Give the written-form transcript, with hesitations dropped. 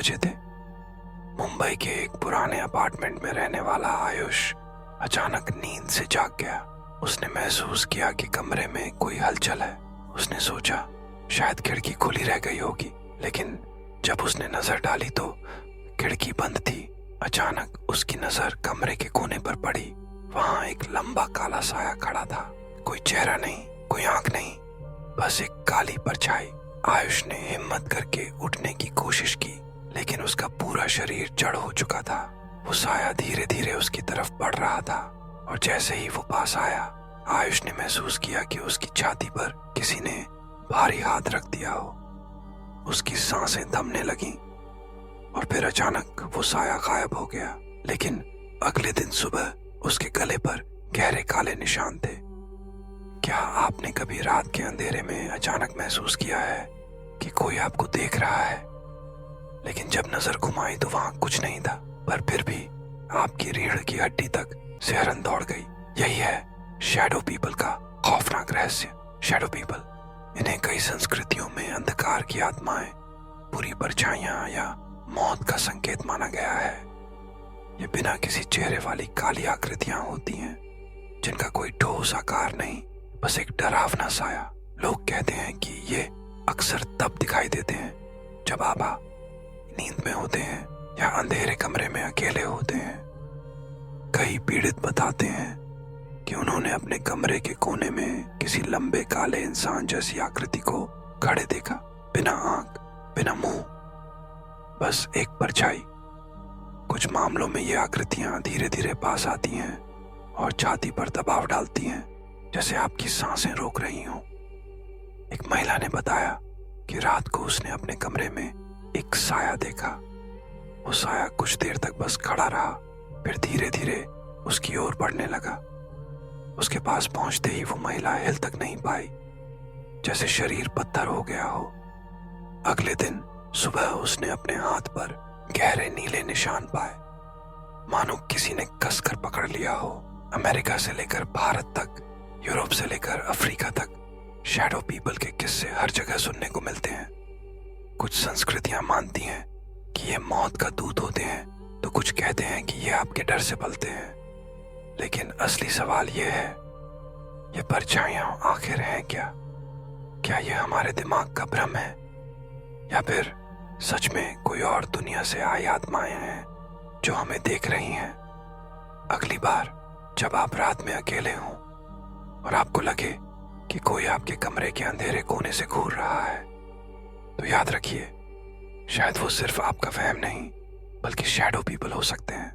बजे थे। मुंबई के एक पुराने अपार्टमेंट में रहने वाला आयुष अचानक नींद से जाग गया। उसने महसूस किया कि कमरे में कोई हलचल है। उसने सोचा शायद खिड़की खुली रह गई होगी, लेकिन जब उसने नजर डाली तो खिड़की बंद थी। अचानक उसकी नजर कमरे के कोने पर पड़ी। वहां एक लंबा काला साया खड़ा था। कोई चेहरा नहीं, कोई आंख नहीं, बस एक काली परछाई। आयुष ने हिम्मत करके उठने की कोशिश की, लेकिन उसका पूरा शरीर जड़ हो चुका था। वो साया धीरे धीरे उसकी तरफ बढ़ रहा था और जैसे ही वो पास आया, आयुष ने महसूस किया कि उसकी छाती पर किसी ने भारी हाथ रख दिया हो। उसकी सांसें थमने लगीं और फिर अचानक वो साया गायब हो गया। लेकिन अगले दिन सुबह उसके गले पर गहरे काले निशान थे। क्या आपने कभी रात के अंधेरे में अचानक महसूस किया है कि कोई आपको देख रहा है, लेकिन जब नजर घुमाई तो वहां कुछ नहीं था, पर फिर भी आपकी रीढ़ की हड्डी तक सिहरन दौड़ गई? यही है शैडो पीपल का खौफनाक रहस्य। शैडो पीपल, इन्हें कई संस्कृतियों में अंधकार की आत्माएं, बुरी परछाइयां या मौत का संकेत माना गया है। ये बिना किसी चेहरे वाली काली आकृतियां होती हैं, जिनका कोई ठोस आकार नहीं, बस एक डरावना साया। लोग कहते हैं कि ये अक्सर तब दिखाई देते हैं जब आप नींद में होते हैं या अंधेरे कमरे में अकेले होते हैं। कई पीड़ित बताते हैं कि उन्होंने अपने कमरे के कोने में किसी लंबे काले इंसान जैसी आकृति को खड़े देखा, बिना आंख, बिना मुंह, बस एक परछाई। कुछ मामलों में ये आकृतियां धीरे धीरे पास आती हैं और छाती पर दबाव डालती हैं, जैसे आपकी सांसें रोक रही हों। एक महिला ने बताया कि रात को उसने अपने कमरे में एक साया देखा। वो साया कुछ देर तक बस खड़ा रहा, फिर धीरे धीरे उसकी ओर बढ़ने लगा। उसके पास पहुंचते ही वो महिला हिल तक नहीं पाई, जैसे शरीर पत्थर हो गया हो। अगले दिन सुबह उसने अपने हाथ पर गहरे नीले निशान पाए, मानो किसी ने कसकर पकड़ लिया हो। अमेरिका से लेकर भारत तक, यूरोप से लेकर अफ्रीका तक शैडो पीपल के किस्से हर जगह सुनने को मिलते हैं। कुछ संस्कृतियां मानती हैं कि ये मौत का दूत होते हैं, तो कुछ कहते हैं कि ये आपके डर से पलते हैं। लेकिन असली सवाल ये है, ये परछाइयां आखिर हैं क्या? क्या ये हमारे दिमाग का भ्रम है, या फिर सच में कोई और दुनिया से आई आत्माएं हैं जो हमें देख रही हैं? अगली बार जब आप रात में अकेले हों और आपको लगे कि कोई आपके कमरे के अंधेरे कोने से घूर रहा है, तो याद रखिए, शायद वो सिर्फ आपका वहम नहीं, बल्कि शैडो पीपल हो सकते हैं।